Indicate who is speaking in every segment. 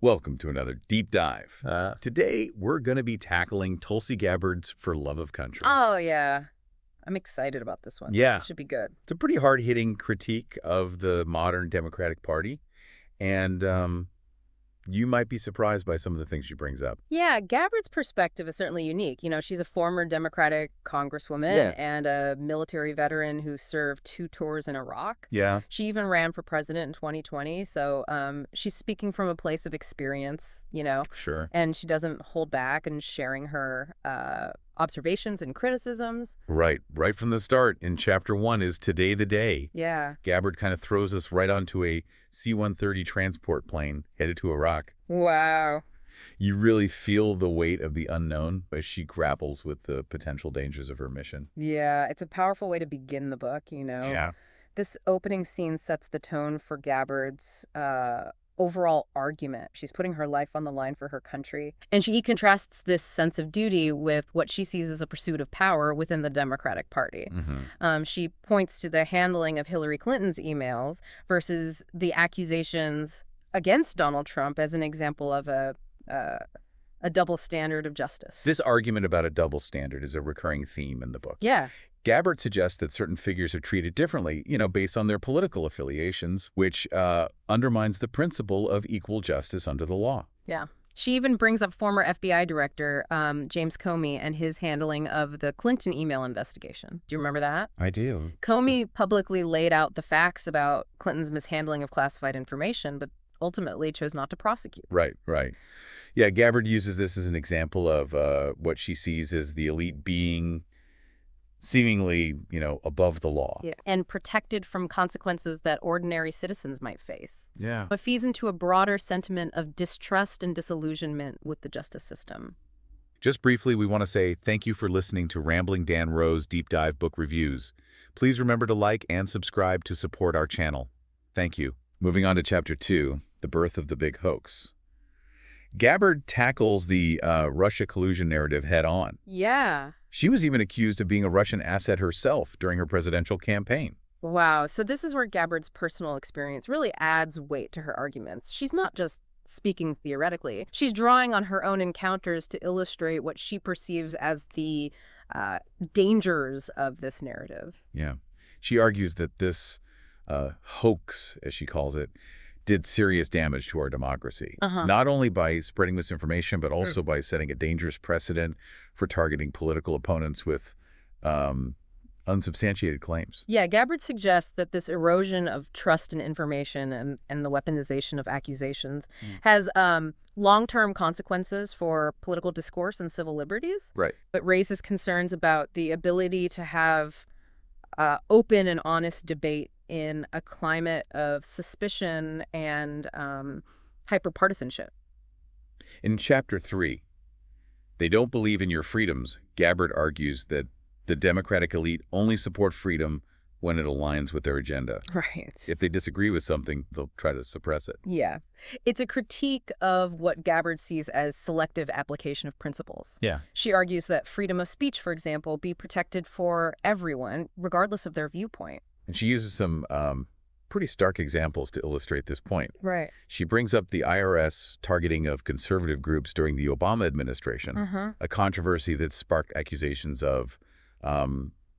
Speaker 1: Welcome to another deep dive.
Speaker 2: Uh,
Speaker 1: Today, we're going to be tackling Tulsi Gabbard's For Love of Country.
Speaker 3: Oh, yeah. I'm excited about this one.
Speaker 1: Yeah.
Speaker 3: It should be good.
Speaker 1: It's a pretty hard-hitting critique of the modern Democratic Party, and you might be surprised by some of the things she brings up.
Speaker 3: Yeah, Gabbard's perspective is certainly unique. You know, she's a former Democratic congresswoman
Speaker 1: Yeah.
Speaker 3: and a military veteran who served 2 tours in Iraq.
Speaker 1: Yeah.
Speaker 3: She even ran for president in 2020, so she's speaking from a place of experience,
Speaker 1: Sure.
Speaker 3: and she doesn't hold back in sharing her observations and criticisms.
Speaker 1: Right from the start, in Chapter 1 is Today the Day.
Speaker 3: Yeah.
Speaker 1: Gabbard kind of throws us right onto a C-130 transport plane headed to Iraq.
Speaker 3: Wow.
Speaker 1: You really feel the weight of the unknown as she grapples with the potential dangers of her mission.
Speaker 3: Yeah, it's a powerful way to begin the book,
Speaker 1: Yeah.
Speaker 3: This opening scene sets the tone for Gabbard's overall argument. She's putting her life on the line for her country. And he contrasts this sense of duty with what she sees as a pursuit of power within the Democratic Party. She points to the handling of Hillary Clinton's emails versus the accusations against Donald Trump as an example of a double standard of justice.
Speaker 1: This argument about a double standard is a recurring theme in the book.
Speaker 3: Yeah.
Speaker 1: Gabbard suggests that certain figures are treated differently, based on their political affiliations, which undermines the principle of equal justice under the law.
Speaker 3: Yeah. She even brings up former FBI Director James Comey and his handling of the Clinton email investigation. Do you remember that?
Speaker 1: I do.
Speaker 3: Comey publicly laid out the facts about Clinton's mishandling of classified information, but ultimately chose not to prosecute.
Speaker 1: Right. Yeah, Gabbard uses this as an example of what she sees as the elite being seemingly, above the law.
Speaker 3: Yeah. And protected from consequences that ordinary citizens might face.
Speaker 1: Yeah.
Speaker 3: It feeds into a broader sentiment of distrust and disillusionment with the justice system.
Speaker 1: Just briefly, we want to say thank you for listening to Rambling Dan Rowe's Deep Dive Book Reviews. Please remember to like and subscribe to support our channel. Thank you. Moving on to Chapter 2, The Birth of the Big Hoax. Gabbard tackles the Russia collusion narrative head-on.
Speaker 3: Yeah.
Speaker 1: She was even accused of being a Russian asset herself during her presidential campaign.
Speaker 3: Wow. So this is where Gabbard's personal experience really adds weight to her arguments. She's not just speaking theoretically. She's drawing on her own encounters to illustrate what she perceives as the dangers of this narrative.
Speaker 1: Yeah. She argues that this hoax, as she calls it, did serious damage to our democracy, not only by spreading misinformation, but also by setting a dangerous precedent for targeting political opponents with unsubstantiated claims.
Speaker 3: Yeah, Gabbard suggests that this erosion of trust in information and the weaponization of accusations has long-term consequences for political discourse and civil liberties.
Speaker 1: Right.
Speaker 3: It raises concerns about the ability to have open and honest debate in a climate of suspicion and hyperpartisanship.
Speaker 1: In Chapter 3, They Don't Believe in Your Freedoms, Gabbard argues that the Democratic elite only support freedom when it aligns with their agenda.
Speaker 3: Right.
Speaker 1: If they disagree with something, they'll try to suppress it.
Speaker 3: Yeah. It's a critique of what Gabbard sees as selective application of principles.
Speaker 1: Yeah.
Speaker 3: She argues that freedom of speech, for example, be protected for everyone, regardless of their viewpoint.
Speaker 1: And she uses some pretty stark examples to illustrate this point.
Speaker 3: Right.
Speaker 1: She brings up the IRS targeting of conservative groups during the Obama administration, a controversy that sparked accusations of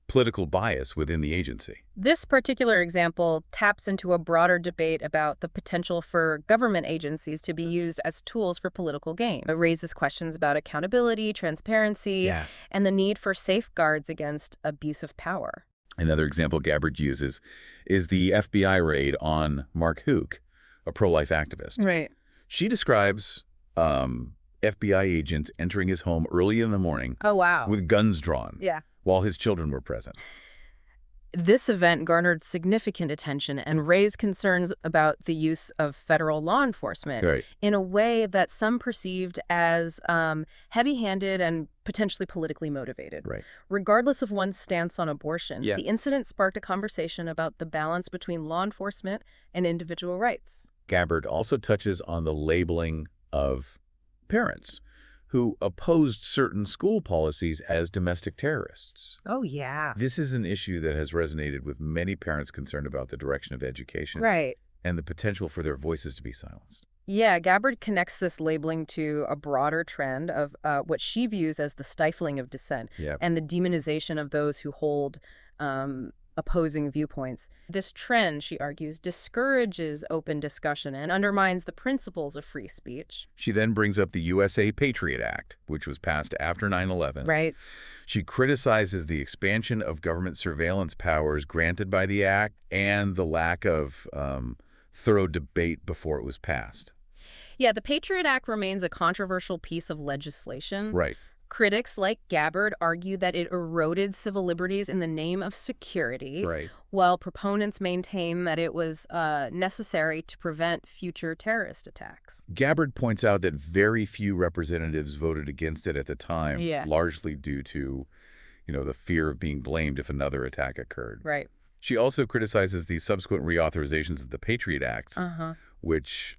Speaker 1: political bias within the agency.
Speaker 3: This particular example taps into a broader debate about the potential for government agencies to be used as tools for political gain. It raises questions about accountability, transparency, and the need for safeguards against abuse of power.
Speaker 1: Another example Gabbard uses is the FBI raid on Mark Hook, a pro-life activist.
Speaker 3: Right.
Speaker 1: She describes FBI agents entering his home early in the morning
Speaker 3: Oh, wow.
Speaker 1: with guns drawn while his children were present.
Speaker 3: This event garnered significant attention and raised concerns about the use of federal law enforcement in a way that some perceived as heavy-handed and potentially politically motivated.
Speaker 1: Right.
Speaker 3: Regardless of one's stance on abortion,
Speaker 1: Yeah.
Speaker 3: the incident sparked a conversation about the balance between law enforcement and individual rights.
Speaker 1: Gabbard also touches on the labeling of parents who opposed certain school policies as domestic terrorists.
Speaker 3: Oh, yeah.
Speaker 1: This is an issue that has resonated with many parents concerned about the direction of education
Speaker 3: Right.
Speaker 1: and the potential for their voices to be silenced.
Speaker 3: Yeah, Gabbard connects this labeling to a broader trend of what she views as the stifling of dissent
Speaker 1: Yeah.
Speaker 3: and the demonization of those who hold opposing viewpoints. This trend, she argues, discourages open discussion and undermines the principles of free speech.
Speaker 1: She then brings up the USA Patriot Act, which was passed after 9/11.
Speaker 3: Right.
Speaker 1: She criticizes the expansion of government surveillance powers granted by the act and the lack of thorough debate before it was passed.
Speaker 3: Yeah, the Patriot Act remains a controversial piece of legislation.
Speaker 1: Right.
Speaker 3: Critics like Gabbard argue that it eroded civil liberties in the name of security,
Speaker 1: Right.
Speaker 3: while proponents maintain that it was necessary to prevent future terrorist attacks.
Speaker 1: Gabbard points out that very few representatives voted against it at the time,
Speaker 3: Yeah.
Speaker 1: largely due to, the fear of being blamed if another attack occurred.
Speaker 3: Right.
Speaker 1: She also criticizes the subsequent reauthorizations of the Patriot Act, which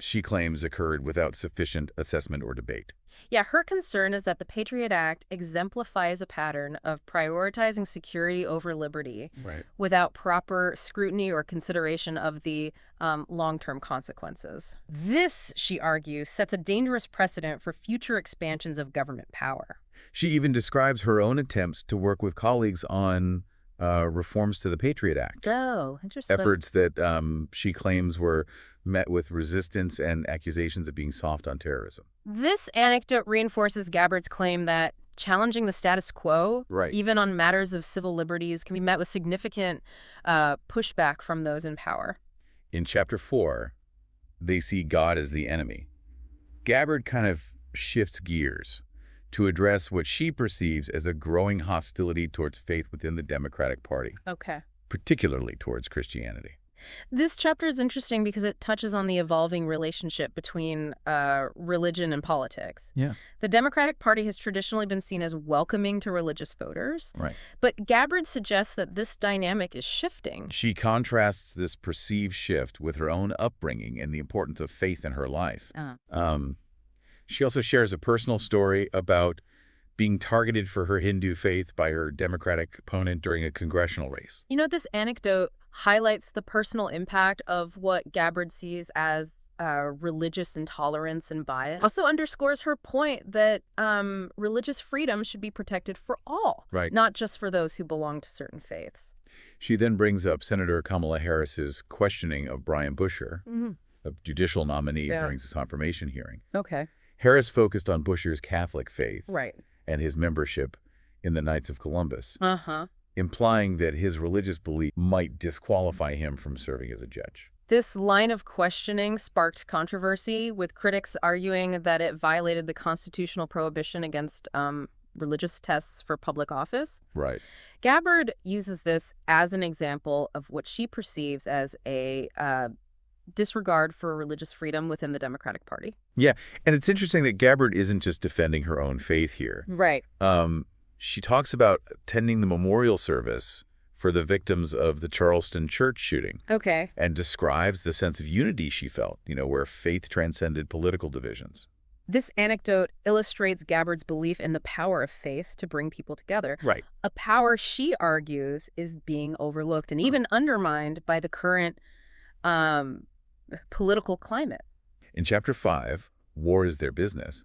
Speaker 1: she claims occurred without sufficient assessment or debate.
Speaker 3: Yeah, her concern is that the Patriot Act exemplifies a pattern of prioritizing security over liberty
Speaker 1: Right.
Speaker 3: without proper scrutiny or consideration of the long-term consequences. This, she argues, sets a dangerous precedent for future expansions of government power.
Speaker 1: She even describes her own attempts to work with colleagues on reforms to the Patriot Act.
Speaker 3: Oh, interesting.
Speaker 1: Efforts that she claims were met with resistance and accusations of being soft on terrorism.
Speaker 3: This anecdote reinforces Gabbard's claim that challenging the status quo,
Speaker 1: Right.
Speaker 3: even on matters of civil liberties, can be met with significant pushback from those in power.
Speaker 1: In Chapter 4, they see God as the enemy. Gabbard kind of shifts gears to address what she perceives as a growing hostility towards faith within the Democratic Party,
Speaker 3: Okay.
Speaker 1: particularly towards Christianity.
Speaker 3: This chapter is interesting because it touches on the evolving relationship between religion and politics.
Speaker 1: Yeah.
Speaker 3: The Democratic Party has traditionally been seen as welcoming to religious voters,
Speaker 1: Right.
Speaker 3: but Gabbard suggests that this dynamic is shifting.
Speaker 1: She contrasts this perceived shift with her own upbringing and the importance of faith in her life. She also shares a personal story about being targeted for her Hindu faith by her Democratic opponent during a congressional race.
Speaker 3: This anecdote highlights the personal impact of what Gabbard sees as religious intolerance and bias. Also underscores her point that religious freedom should be protected for all,
Speaker 1: Right.
Speaker 3: not just for those who belong to certain faiths.
Speaker 1: She then brings up Senator Kamala Harris's questioning of Brian Busher, a judicial nominee during his confirmation hearing.
Speaker 3: Okay.
Speaker 1: Harris focused on Busher's Catholic faith
Speaker 3: Right.
Speaker 1: and his membership in the Knights of Columbus,
Speaker 3: Uh-huh.
Speaker 1: implying that his religious belief might disqualify him from serving as a judge.
Speaker 3: This line of questioning sparked controversy, with critics arguing that it violated the constitutional prohibition against religious tests for public office.
Speaker 1: Right.
Speaker 3: Gabbard uses this as an example of what she perceives as a disregard for religious freedom within the Democratic Party.
Speaker 1: Yeah, and it's interesting that Gabbard isn't just defending her own faith here.
Speaker 3: Right.
Speaker 1: She talks about attending the memorial service for the victims of the Charleston church shooting
Speaker 3: Okay.
Speaker 1: and describes the sense of unity she felt, where faith transcended political divisions.
Speaker 3: This anecdote illustrates Gabbard's belief in the power of faith to bring people together.
Speaker 1: Right.
Speaker 3: A power she argues is being overlooked and even undermined by the current political climate.
Speaker 1: In Chapter 5, War is Their Business,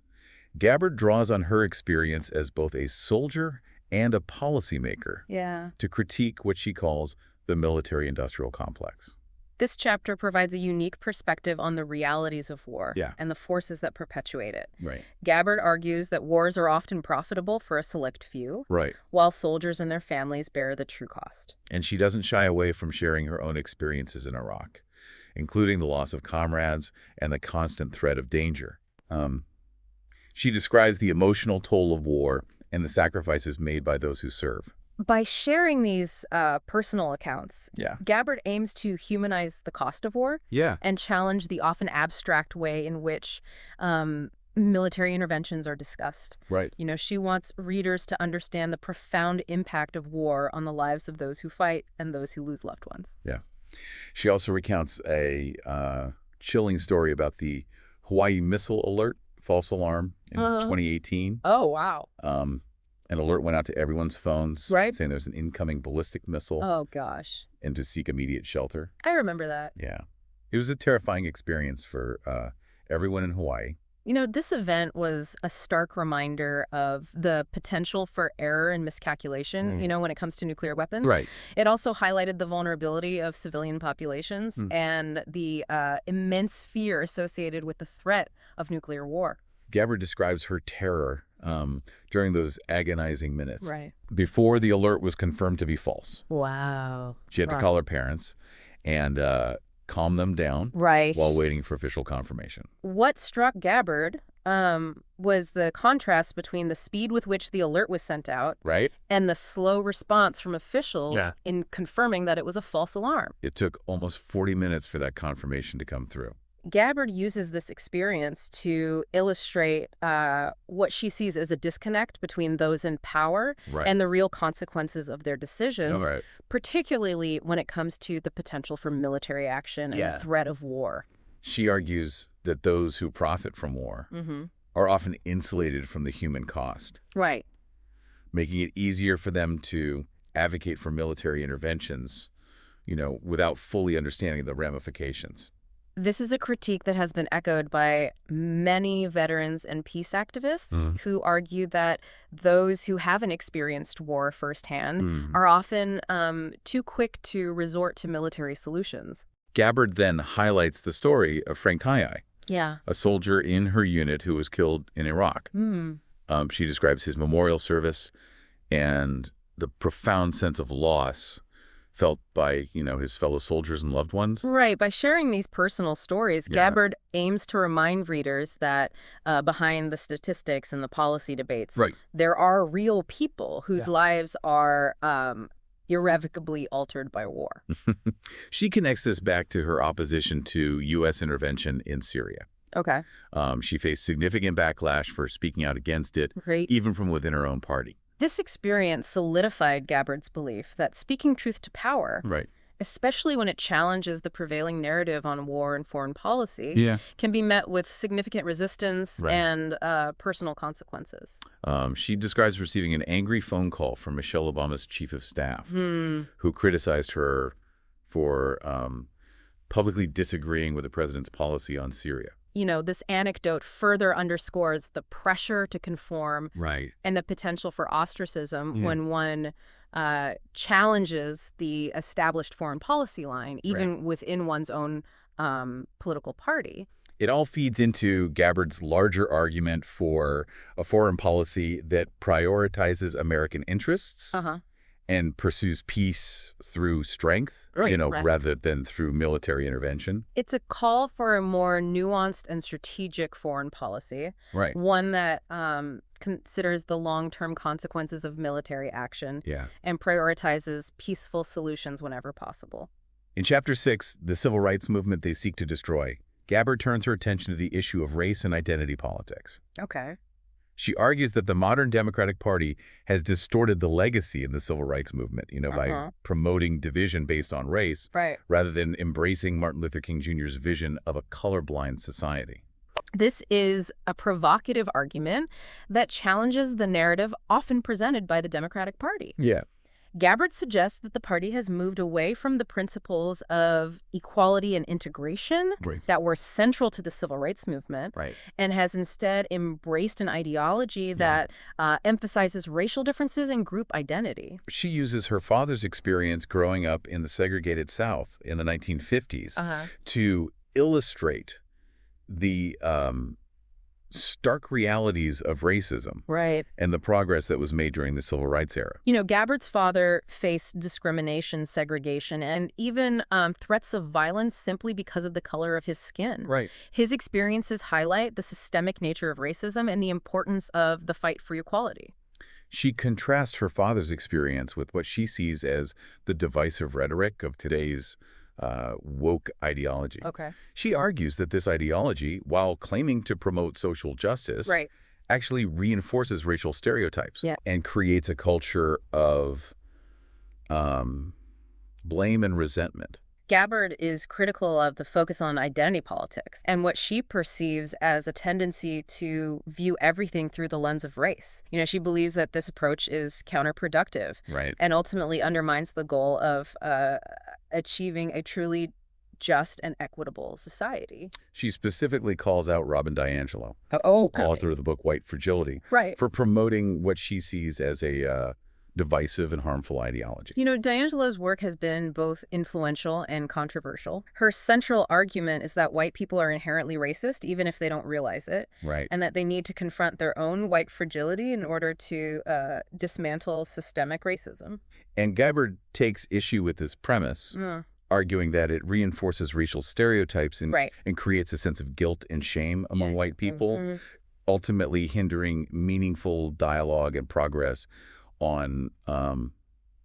Speaker 1: Gabbard draws on her experience as both a soldier and a policymaker
Speaker 3: Yeah.
Speaker 1: to critique what she calls the military-industrial complex.
Speaker 3: This chapter provides a unique perspective on the realities of war
Speaker 1: Yeah.
Speaker 3: and the forces that perpetuate it.
Speaker 1: Right.
Speaker 3: Gabbard argues that wars are often profitable for a select few,
Speaker 1: Right.
Speaker 3: while soldiers and their families bear the true cost.
Speaker 1: And she doesn't shy away from sharing her own experiences in Iraq, including the loss of comrades and the constant threat of danger. She describes the emotional toll of war and the sacrifices made by those who serve.
Speaker 3: By sharing these personal accounts,
Speaker 1: Yeah.
Speaker 3: Gabbard aims to humanize the cost of war
Speaker 1: Yeah.
Speaker 3: and challenge the often abstract way in which military interventions are discussed.
Speaker 1: Right.
Speaker 3: She wants readers to understand the profound impact of war on the lives of those who fight and those who lose loved ones.
Speaker 1: Yeah. She also recounts a chilling story about the Hawaii missile alert, false alarm in 2018.
Speaker 3: Oh, wow.
Speaker 1: An alert went out to everyone's phones,
Speaker 3: Right.
Speaker 1: saying there's an incoming ballistic missile
Speaker 3: Oh, gosh.
Speaker 1: and to seek immediate shelter.
Speaker 3: I remember that.
Speaker 1: Yeah. It was a terrifying experience for everyone in Hawaii.
Speaker 3: This event was a stark reminder of the potential for error and miscalculation, when it comes to nuclear weapons.
Speaker 1: Right.
Speaker 3: It also highlighted the vulnerability of civilian populations and the immense fear associated with the threat of nuclear war.
Speaker 1: Gabbard describes her terror during those agonizing minutes.
Speaker 3: Right.
Speaker 1: Before the alert was confirmed to be false.
Speaker 3: Wow.
Speaker 1: She had to call her parents and calm them down while waiting for official confirmation.
Speaker 3: What struck Gabbard was the contrast between the speed with which the alert was sent out and the slow response from officials in confirming that it was a false alarm.
Speaker 1: It took almost 40 minutes for that confirmation to come through.
Speaker 3: Gabbard uses this experience to illustrate what she sees as a disconnect between those in power and the real consequences of their decisions, particularly when it comes to the potential for military action and the threat of war.
Speaker 1: She argues that those who profit from war are often insulated from the human cost.
Speaker 3: Right.
Speaker 1: Making it easier for them to advocate for military interventions, without fully understanding the ramifications.
Speaker 3: This is a critique that has been echoed by many veterans and peace activists who argue that those who haven't experienced war firsthand are often too quick to resort to military solutions.
Speaker 1: Gabbard then highlights the story of Frank Hai, a soldier in her unit who was killed in Iraq. She describes his memorial service and the profound sense of loss felt by, his fellow soldiers and loved ones.
Speaker 3: Right. By sharing these personal stories, Gabbard aims to remind readers that behind the statistics and the policy debates, there are real people whose lives are irrevocably altered by war.
Speaker 1: She connects this back to her opposition to U.S. intervention in Syria.
Speaker 3: Okay.
Speaker 1: She faced significant backlash for speaking out against it, even from within her own party.
Speaker 3: This experience solidified Gabbard's belief that speaking truth to power, especially when it challenges the prevailing narrative on war and foreign policy, can be met with significant resistance and personal consequences.
Speaker 1: She describes receiving an angry phone call from Michelle Obama's chief of staff, who criticized her for publicly disagreeing with the president's policy on Syria.
Speaker 3: This anecdote further underscores the pressure to conform and the potential for ostracism when one challenges the established foreign policy line, even within one's own political party.
Speaker 1: It all feeds into Gabbard's larger argument for a foreign policy that prioritizes American interests and pursues peace through strength, rather than through military intervention.
Speaker 3: It's a call for a more nuanced and strategic foreign policy, one that considers the long-term consequences of military action and prioritizes peaceful solutions whenever possible.
Speaker 1: In Chapter 6, The Civil Rights Movement They Seek to Destroy, Gabbard turns her attention to the issue of race and identity politics.
Speaker 3: Okay.
Speaker 1: She argues that the modern Democratic Party has distorted the legacy in the civil rights movement, by promoting division based on race, rather than embracing Martin Luther King Jr.'s vision of a colorblind society.
Speaker 3: This is a provocative argument that challenges the narrative often presented by the Democratic Party. Gabbard suggests that the party has moved away from the principles of equality and integration that were central to the civil rights movement and has instead embraced an ideology that emphasizes racial differences and group identity.
Speaker 1: She uses her father's experience growing up in the segregated South in the 1950s to illustrate the stark realities of racism and the progress that was made during the civil rights era.
Speaker 3: Gabbard's father faced discrimination, segregation, and even threats of violence simply because of the color of his skin. His experiences highlight the systemic nature of racism and the importance of the fight for equality.
Speaker 1: She contrasts her father's experience with what she sees as the divisive rhetoric of today's woke ideology. She argues that this ideology, while claiming to promote social justice, actually reinforces racial stereotypes and creates a culture of blame and resentment.
Speaker 3: Gabbard is critical of the focus on identity politics and what she perceives as a tendency to view everything through the lens of race. She believes that this approach is counterproductive and ultimately undermines the goal of achieving a truly just and equitable society.
Speaker 1: She specifically calls out Robin DiAngelo,
Speaker 3: Oh,
Speaker 1: author of the book White Fragility,
Speaker 3: right.
Speaker 1: for promoting what she sees as a divisive and harmful ideology.
Speaker 3: You know, DiAngelo's work has been both influential and controversial. Her central argument is that white people are inherently racist, even if they don't realize it,
Speaker 1: Right.
Speaker 3: and that they need to confront their own white fragility in order to dismantle systemic racism.
Speaker 1: And Gabbard takes issue with this premise, arguing that it reinforces racial stereotypes and,
Speaker 3: Right.
Speaker 1: and creates a sense of guilt and shame among white people, ultimately hindering meaningful dialogue and progress on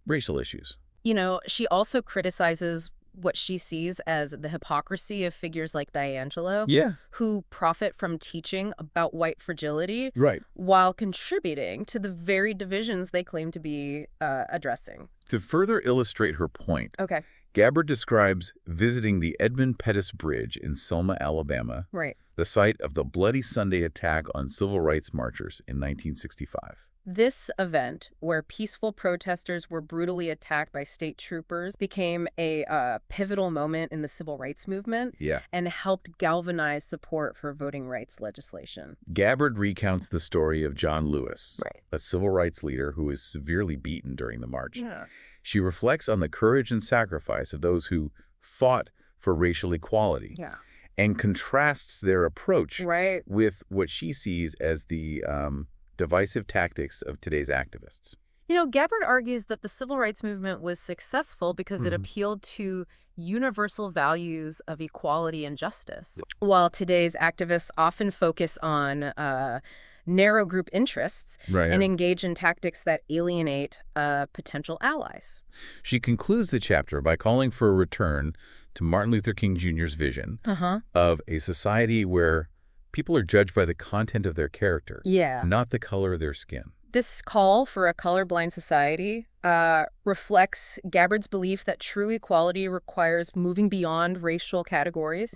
Speaker 1: racial issues.
Speaker 3: You know, she also criticizes what she sees as the hypocrisy of figures like DiAngelo,
Speaker 1: Yeah.
Speaker 3: who profit from teaching about white fragility
Speaker 1: Right.
Speaker 3: while contributing to the very divisions they claim to be addressing.
Speaker 1: To further illustrate her point,
Speaker 3: Okay.
Speaker 1: Gabbard describes visiting the Edmund Pettus Bridge in Selma, Alabama,
Speaker 3: Right.
Speaker 1: the site of the Bloody Sunday attack on civil rights marchers in 1965.
Speaker 3: This event, where peaceful protesters were brutally attacked by state troopers, became a pivotal moment in the civil rights movement and helped galvanize support for voting rights legislation.
Speaker 1: Gabbard recounts the story of John Lewis,
Speaker 3: Right.
Speaker 1: a civil rights leader who was severely beaten during the march.
Speaker 3: Yeah.
Speaker 1: She reflects on the courage and sacrifice of those who fought for racial equality and contrasts their approach
Speaker 3: Right.
Speaker 1: with what she sees as the divisive tactics of today's activists.
Speaker 3: You know, Gabbard argues that the civil rights movement was successful because it appealed to universal values of equality and justice, while today's activists often focus on narrow group interests and engage in tactics that alienate potential allies.
Speaker 1: She concludes the chapter by calling for a return to Martin Luther King Jr.'s vision of a society where people are judged by the content of their character, not the color of their skin.
Speaker 3: This call for a colorblind society reflects Gabbard's belief that true equality requires moving beyond racial categories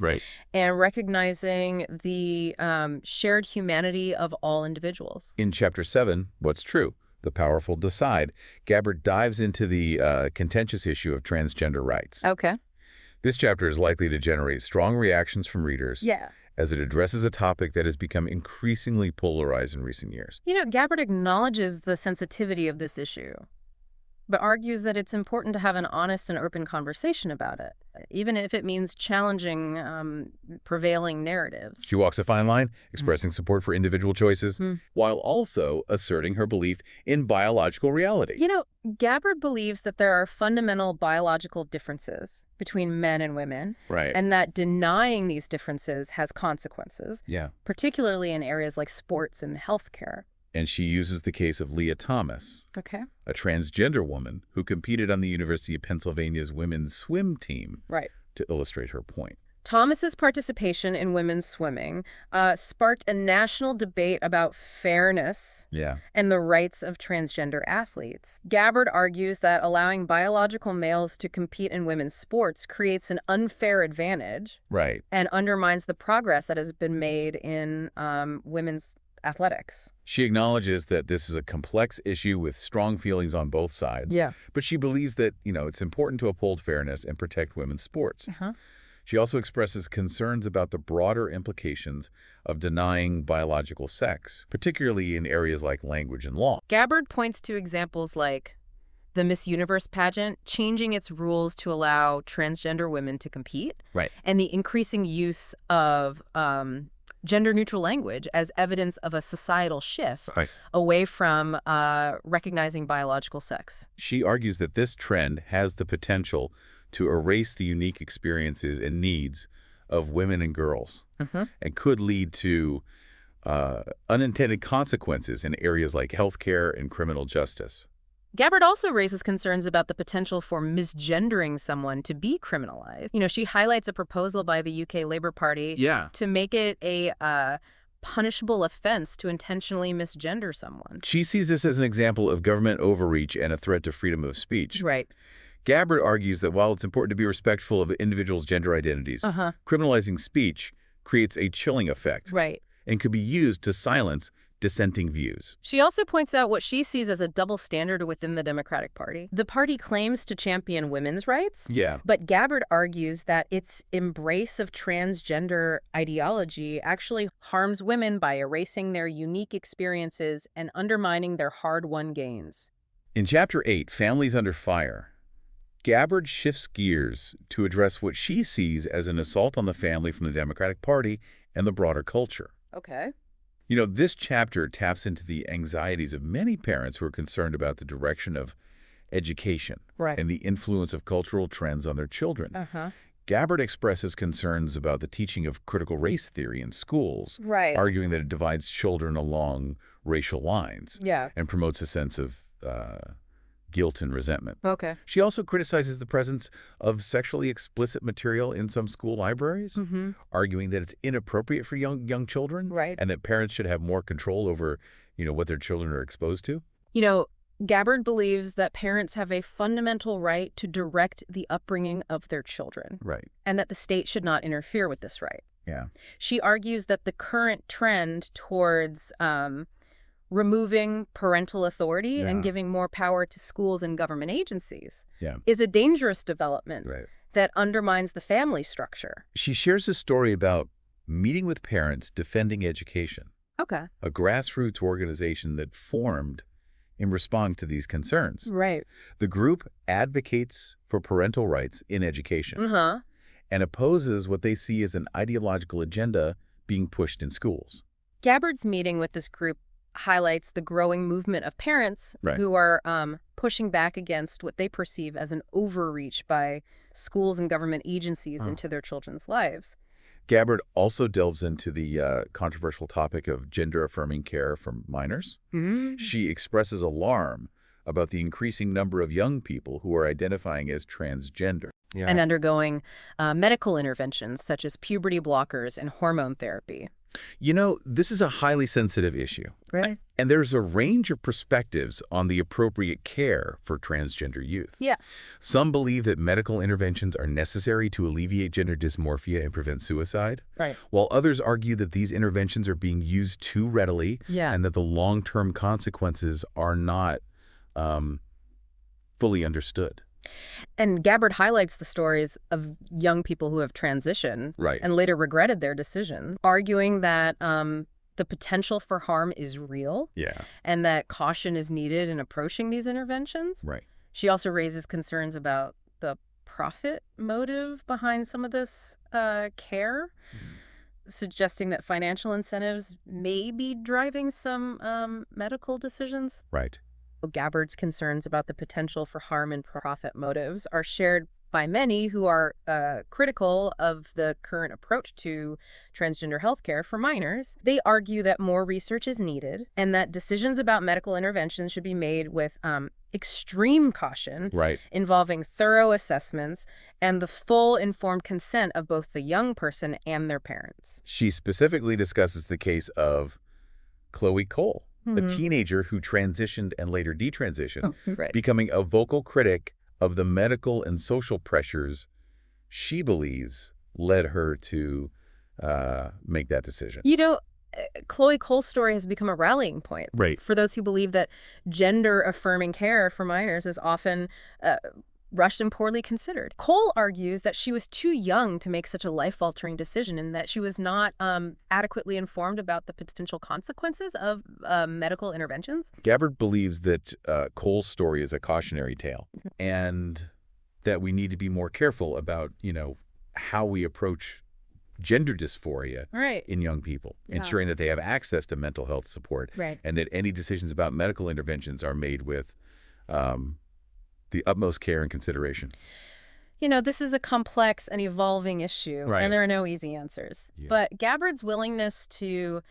Speaker 3: and recognizing the shared humanity of all individuals.
Speaker 1: In Chapter 7, What's True? The Powerful Decide, Gabbard dives into the contentious issue of transgender rights.
Speaker 3: Okay.
Speaker 1: This chapter is likely to generate strong reactions from readers as it addresses a topic that has become increasingly polarized in recent years.
Speaker 3: You know, Gabbard acknowledges the sensitivity of this issue, but argues that it's important to have an honest and open conversation about it, even if it means challenging prevailing narratives.
Speaker 1: She walks a fine line, expressing support for individual choices, while also asserting her belief in biological reality.
Speaker 3: You know, Gabbard believes that there are fundamental biological differences between men and women, and that denying these differences has consequences, particularly in areas like sports and healthcare.
Speaker 1: And she uses the case of Leah Thomas, a transgender woman who competed on the University of Pennsylvania's women's swim team, to illustrate her point.
Speaker 3: Thomas's participation in women's swimming sparked a national debate about fairness and the rights of transgender athletes. Gabbard argues that allowing biological males to compete in women's sports creates an unfair advantage and undermines the progress that has been made in women's athletics.
Speaker 1: She acknowledges that this is a complex issue with strong feelings on both sides, but she believes that, it's important to uphold fairness and protect women's sports. She also expresses concerns about the broader implications of denying biological sex, particularly in areas like language and law.
Speaker 3: Gabbard points to examples like the Miss Universe pageant changing its rules to allow transgender women to compete, and the increasing use of gender-neutral language as evidence of a societal shift away from recognizing biological sex.
Speaker 1: She argues that this trend has the potential to erase the unique experiences and needs of women and girls and could lead to unintended consequences in areas like healthcare and criminal justice.
Speaker 3: Gabbard also raises concerns about the potential for misgendering someone to be criminalized. You know, she highlights a proposal by the UK Labour Party to make it a punishable offense to intentionally misgender someone.
Speaker 1: She sees this as an example of government overreach and a threat to freedom of speech. Gabbard argues that while it's important to be respectful of individuals' gender identities, criminalizing speech creates a chilling effect and could be used to silence dissenting views.
Speaker 3: She also points out what she sees as a double standard within the Democratic Party. The party claims to champion women's rights,
Speaker 1: Yeah.
Speaker 3: but Gabbard argues that its embrace of transgender ideology actually harms women by erasing their unique experiences and undermining their hard-won gains.
Speaker 1: In Chapter 8, Families Under Fire, Gabbard shifts gears to address what she sees as an assault on the family from the Democratic Party and the broader culture.
Speaker 3: Okay.
Speaker 1: You know, this chapter taps into the anxieties of many parents who are concerned about the direction of education
Speaker 3: Right.
Speaker 1: and the influence of cultural trends on their children.
Speaker 3: Uh-huh.
Speaker 1: Gabbard expresses concerns about the teaching of critical race theory in schools,
Speaker 3: Right.
Speaker 1: arguing that it divides children along racial lines
Speaker 3: Yeah.
Speaker 1: and promotes a sense of guilt and resentment.
Speaker 3: Okay.
Speaker 1: She also criticizes the presence of sexually explicit material in some school libraries,
Speaker 3: Mm-hmm.
Speaker 1: arguing that it's inappropriate for young children,
Speaker 3: Right.
Speaker 1: and that parents should have more control over, what their children are exposed to.
Speaker 3: Gabbard believes that parents have a fundamental right to direct the upbringing of their children,
Speaker 1: Right.
Speaker 3: and that the state should not interfere with this right.
Speaker 1: Yeah.
Speaker 3: She argues that the current trend towards removing parental authority and
Speaker 1: Yeah.
Speaker 3: giving more power to schools and government agencies
Speaker 1: Yeah.
Speaker 3: is a dangerous development
Speaker 1: Right.
Speaker 3: that undermines the family structure.
Speaker 1: She shares a story about meeting with parents defending education,
Speaker 3: Okay.
Speaker 1: a grassroots organization that formed in response to these concerns.
Speaker 3: Right.
Speaker 1: The group advocates for parental rights in education
Speaker 3: Uh-huh.
Speaker 1: and opposes what they see as an ideological agenda being pushed in schools.
Speaker 3: Gabbard's meeting with this group highlights the growing movement of parents
Speaker 1: Right.
Speaker 3: who are pushing back against what they perceive as an overreach by schools and government agencies into their children's lives.
Speaker 1: Gabbard also delves into the controversial topic of gender-affirming care for minors.
Speaker 3: Mm-hmm.
Speaker 1: She expresses alarm about the increasing number of young people who are identifying as transgender. Yeah.
Speaker 3: And undergoing medical interventions such as puberty blockers and hormone therapy.
Speaker 1: This is a highly sensitive issue.
Speaker 3: Right.
Speaker 1: And there's a range of perspectives on the appropriate care for transgender youth.
Speaker 3: Yeah.
Speaker 1: Some believe that medical interventions are necessary to alleviate gender dysmorphia and prevent suicide,
Speaker 3: Right.
Speaker 1: while others argue that these interventions are being used too readily
Speaker 3: Yeah.
Speaker 1: and that the long-term consequences are not fully understood.
Speaker 3: And Gabbard highlights the stories of young people who have transitioned
Speaker 1: Right.
Speaker 3: and later regretted their decisions, arguing that the potential for harm is real
Speaker 1: Yeah.
Speaker 3: and that caution is needed in approaching these interventions.
Speaker 1: Right.
Speaker 3: She also raises concerns about the profit motive behind some of this care, suggesting that financial incentives may be driving some medical decisions.
Speaker 1: Right.
Speaker 3: Gabbard's concerns about the potential for harm and profit motives are shared by many who are critical of the current approach to transgender healthcare for minors. They argue that more research is needed and that decisions about medical interventions should be made with extreme caution,
Speaker 1: Right.
Speaker 3: involving thorough assessments and the full informed consent of both the young person and their parents.
Speaker 1: She specifically discusses the case of Chloe Cole, a teenager who transitioned and later detransitioned,
Speaker 3: Right.
Speaker 1: becoming a vocal critic of the medical and social pressures she believes led her to make that decision.
Speaker 3: Chloe Cole's story has become a rallying point
Speaker 1: Right.
Speaker 3: for those who believe that gender-affirming care for minors is often rushed and poorly considered. Cole argues that she was too young to make such a life-altering decision and that she was not adequately informed about the potential consequences of medical interventions.
Speaker 1: Gabbard believes that Cole's story is a cautionary tale and that we need to be more careful about, how we approach gender dysphoria
Speaker 3: Right.
Speaker 1: in young people,
Speaker 3: Yeah.
Speaker 1: ensuring that they have access to mental health support
Speaker 3: Right.
Speaker 1: and that any decisions about medical interventions are made with the utmost care and consideration.
Speaker 3: This is a complex and evolving issue,
Speaker 1: Right.
Speaker 3: and there are no easy answers.
Speaker 1: Yeah.
Speaker 3: But Gabbard's willingness to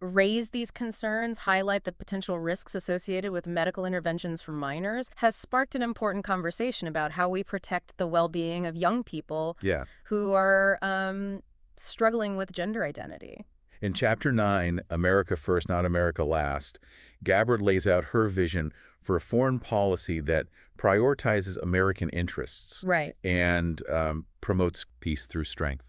Speaker 3: raise these concerns, highlight the potential risks associated with medical interventions for minors, has sparked an important conversation about how we protect the well-being of young people
Speaker 1: Yeah.
Speaker 3: who are struggling with gender identity.
Speaker 1: In Chapter 9, America First, Not America Last, Gabbard lays out her vision for a foreign policy that prioritizes American interests
Speaker 3: Right.
Speaker 1: and promotes peace through strength.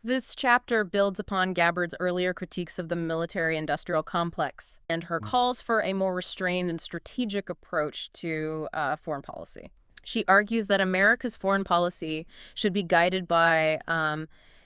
Speaker 3: This chapter builds upon Gabbard's earlier critiques of the military-industrial complex and her calls for a more restrained and strategic approach to foreign policy. She argues that America's foreign policy should be guided by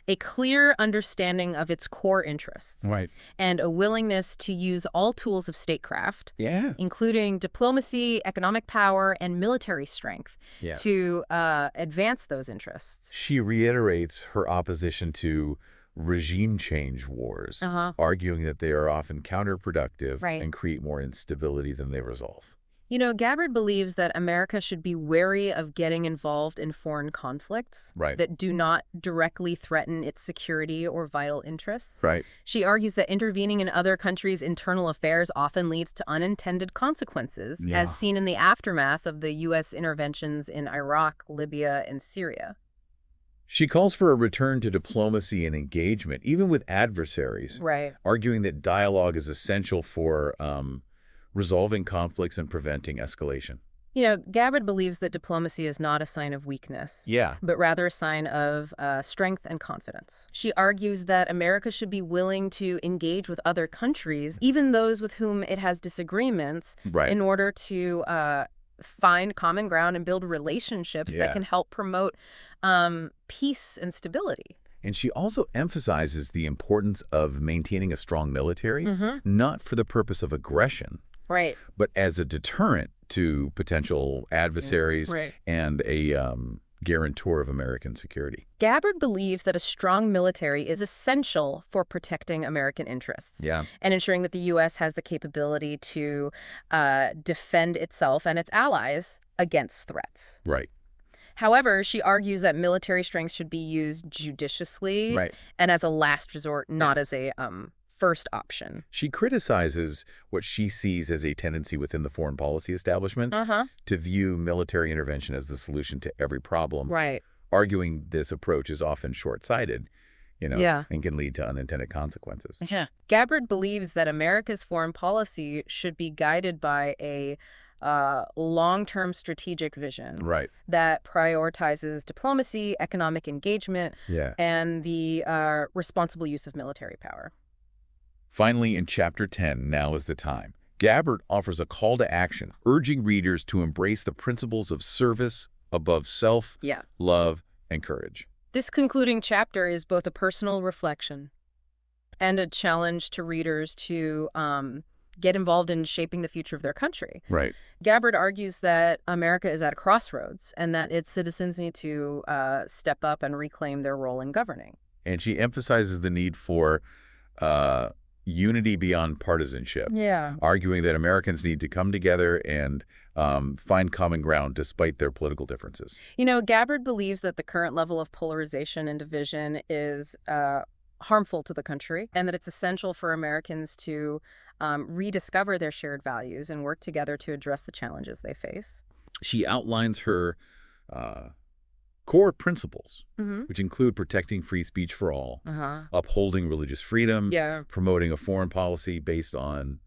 Speaker 3: a clear understanding of its core interests
Speaker 1: Right.
Speaker 3: and a willingness to use all tools of statecraft,
Speaker 1: Yeah.
Speaker 3: including diplomacy, economic power, and military strength,
Speaker 1: Yeah.
Speaker 3: to advance those interests.
Speaker 1: She reiterates her opposition to regime change wars, arguing that they are often counterproductive
Speaker 3: Right.
Speaker 1: and create more instability than they resolve.
Speaker 3: You know, Gabbard believes that America should be wary of getting involved in foreign conflicts
Speaker 1: Right.
Speaker 3: that do not directly threaten its security or vital interests.
Speaker 1: Right.
Speaker 3: She argues that intervening in other countries' internal affairs often leads to unintended consequences,
Speaker 1: Yeah.
Speaker 3: as seen in the aftermath of the U.S. interventions in Iraq, Libya, and Syria.
Speaker 1: She calls for a return to diplomacy and engagement, even with adversaries,
Speaker 3: Right.
Speaker 1: arguing that dialogue is essential for resolving conflicts and preventing escalation.
Speaker 3: You know, Gabbard believes that diplomacy is not a sign of weakness,
Speaker 1: Yeah.
Speaker 3: but rather a sign of strength and confidence. She argues that America should be willing to engage with other countries, even those with whom it has disagreements,
Speaker 1: Right.
Speaker 3: in order to find common ground and build relationships
Speaker 1: Yeah.
Speaker 3: that can help promote peace and stability.
Speaker 1: And she also emphasizes the importance of maintaining a strong military, not for the purpose of aggression,
Speaker 3: Right.
Speaker 1: but as a deterrent to potential adversaries
Speaker 3: Right.
Speaker 1: and a guarantor of American security.
Speaker 3: Gabbard believes that a strong military is essential for protecting American interests.
Speaker 1: Yeah.
Speaker 3: And ensuring that the U.S. has the capability to defend itself and its allies against threats.
Speaker 1: Right.
Speaker 3: However, she argues that military strength should be used judiciously
Speaker 1: Right.
Speaker 3: and as a last resort, not as a first option.
Speaker 1: She criticizes what she sees as a tendency within the foreign policy establishment to view military intervention as the solution to every problem,
Speaker 3: Right.
Speaker 1: arguing this approach is often short-sighted,
Speaker 3: Yeah.
Speaker 1: and can lead to unintended consequences.
Speaker 3: Yeah. Gabbard believes that America's foreign policy should be guided by a long-term strategic vision
Speaker 1: Right.
Speaker 3: that prioritizes diplomacy, economic engagement,
Speaker 1: Yeah.
Speaker 3: and the responsible use of military power.
Speaker 1: Finally, in Chapter 10, Now is the Time, Gabbard offers a call to action, urging readers to embrace the principles of service above self,
Speaker 3: Yeah.
Speaker 1: love, and courage.
Speaker 3: This concluding chapter is both a personal reflection and a challenge to readers to get involved in shaping the future of their country.
Speaker 1: Right.
Speaker 3: Gabbard argues that America is at a crossroads and that its citizens need to step up and reclaim their role in governing.
Speaker 1: And she emphasizes the need for unity beyond partisanship,
Speaker 3: Yeah.
Speaker 1: arguing that Americans need to come together and find common ground despite their political differences.
Speaker 3: You know, Gabbard believes that the current level of polarization and division is harmful to the country and that it's essential for Americans to rediscover their shared values and work together to address the challenges they face.
Speaker 1: She outlines her core principles,
Speaker 3: Mm-hmm.
Speaker 1: which include protecting free speech for all,
Speaker 3: Uh-huh.
Speaker 1: upholding religious freedom,
Speaker 3: Yeah.
Speaker 1: promoting a foreign policy based on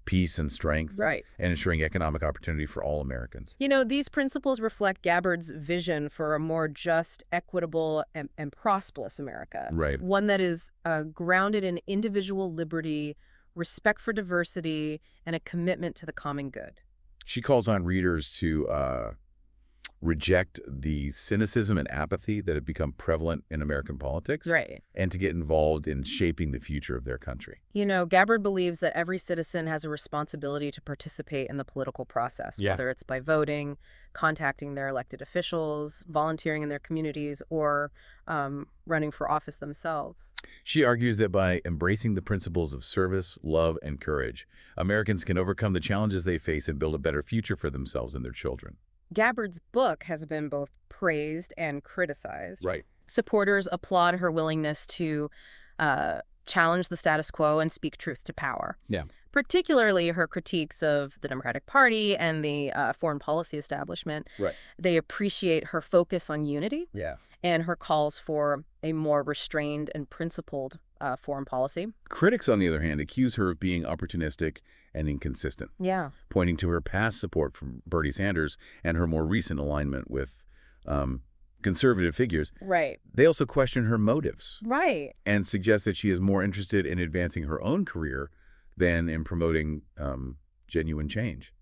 Speaker 1: peace and strength,
Speaker 3: Right.
Speaker 1: and ensuring economic opportunity for all Americans.
Speaker 3: You know, these principles reflect Gabbard's vision for a more just, equitable, and prosperous America.
Speaker 1: Right.
Speaker 3: One that is grounded in individual liberty, respect for diversity, and a commitment to the common good.
Speaker 1: She calls on readers to reject the cynicism and apathy that have become prevalent in American politics,
Speaker 3: Right.
Speaker 1: and to get involved in shaping the future of their country.
Speaker 3: You know, Gabbard believes that every citizen has a responsibility to participate in the political process,
Speaker 1: Yeah.
Speaker 3: whether it's by voting, contacting their elected officials, volunteering in their communities, or running for office themselves.
Speaker 1: She argues that by embracing the principles of service, love, and courage, Americans can overcome the challenges they face and build a better future for themselves and their children.
Speaker 3: Gabbard's book has been both praised and criticized.
Speaker 1: Right.
Speaker 3: Supporters applaud her willingness to challenge the status quo and speak truth to power.
Speaker 1: Yeah.
Speaker 3: Particularly her critiques of the Democratic Party and the foreign policy establishment.
Speaker 1: Right.
Speaker 3: They appreciate her focus on unity
Speaker 1: Yeah.
Speaker 3: and her calls for a more restrained and principled foreign policy.
Speaker 1: Critics, on the other hand, accuse her of being opportunistic and inconsistent,
Speaker 3: Yeah.
Speaker 1: pointing to her past support for Bernie Sanders and her more recent alignment with conservative figures,
Speaker 3: Right.
Speaker 1: they also question her motives
Speaker 3: Right.
Speaker 1: and suggest that she is more interested in advancing her own career than in promoting genuine change.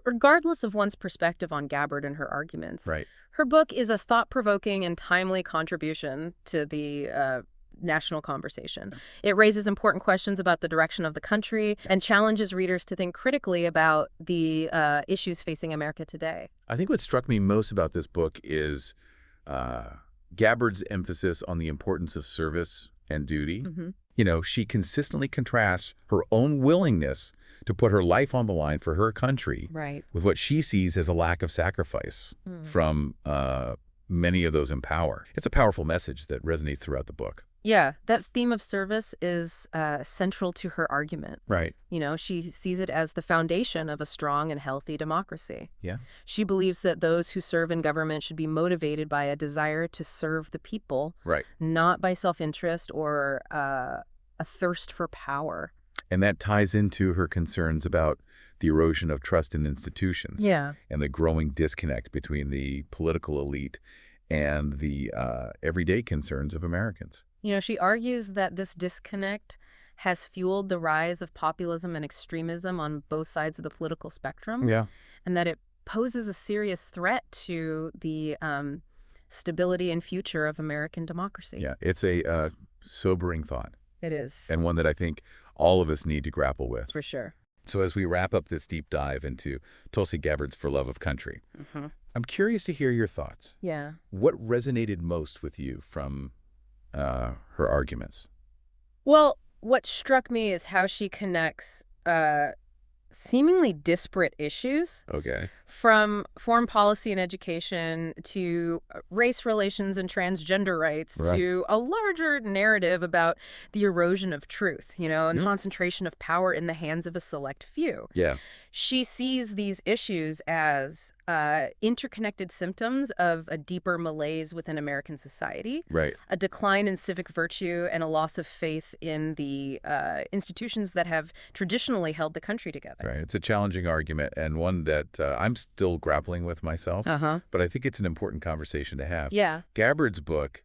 Speaker 3: Regardless of one's perspective on Gabbard and her arguments,
Speaker 1: Right.
Speaker 3: her book is a thought-provoking and timely contribution to the national conversation. It raises important questions about the direction of the country and challenges readers to think critically about the issues facing America today.
Speaker 1: I think what struck me most about this book is Gabbard's emphasis on the importance of service and duty.
Speaker 3: Mm-hmm.
Speaker 1: She consistently contrasts her own willingness to put her life on the line for her country
Speaker 3: Right.
Speaker 1: with what she sees as a lack of sacrifice from many of those in power. It's a powerful message that resonates throughout the book.
Speaker 3: Yeah, that theme of service is central to her argument.
Speaker 1: Right.
Speaker 3: She sees it as the foundation of a strong and healthy democracy.
Speaker 1: Yeah.
Speaker 3: She believes that those who serve in government should be motivated by a desire to serve the people,
Speaker 1: Right.
Speaker 3: not by self-interest or a thirst for power.
Speaker 1: And that ties into her concerns about the erosion of trust in institutions.
Speaker 3: Yeah.
Speaker 1: And the growing disconnect between the political elite and the everyday concerns of Americans.
Speaker 3: She argues that this disconnect has fueled the rise of populism and extremism on both sides of the political spectrum.
Speaker 1: Yeah.
Speaker 3: And that it poses a serious threat to the stability and future of American democracy.
Speaker 1: Yeah, it's a sobering thought,
Speaker 3: It is.
Speaker 1: and one that I think all of us need to grapple with.
Speaker 3: For sure.
Speaker 1: So as we wrap up this deep dive into Tulsi Gabbard's For Love of Country, I'm curious to hear your thoughts.
Speaker 3: Yeah.
Speaker 1: What resonated most with you from her arguments?
Speaker 3: Well, what struck me is how she connects seemingly disparate issues,
Speaker 1: Okay.
Speaker 3: from foreign policy and education to race relations and transgender rights,
Speaker 1: Right.
Speaker 3: to a larger narrative about the erosion of truth, and concentration of power in the hands of a select few.
Speaker 1: Yeah.
Speaker 3: She sees these issues as interconnected symptoms of a deeper malaise within American society,
Speaker 1: Right.
Speaker 3: a decline in civic virtue, and a loss of faith in the institutions that have traditionally held the country together.
Speaker 1: Right. It's a challenging argument, and one that I'm still grappling with myself, but I think it's an important conversation to have.
Speaker 3: Yeah.
Speaker 1: Gabbard's book,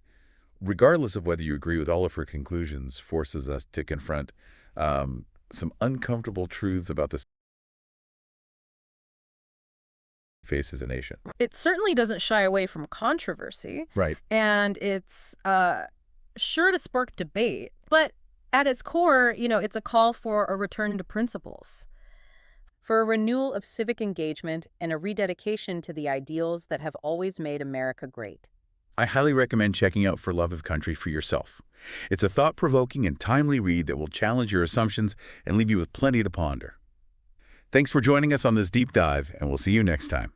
Speaker 1: regardless of whether you agree with all of her conclusions, forces us to confront some uncomfortable truths about the face as a nation.
Speaker 3: It certainly doesn't shy away from controversy,
Speaker 1: Right.
Speaker 3: and it's sure to spark debate. But at its core, it's a call for a return to principles, for a renewal of civic engagement and a rededication to the ideals that have always made America great.
Speaker 1: I highly recommend checking out For Love of Country for yourself. It's a thought-provoking and timely read that will challenge your assumptions and leave you with plenty to ponder. Thanks for joining us on this deep dive, and we'll see you next time.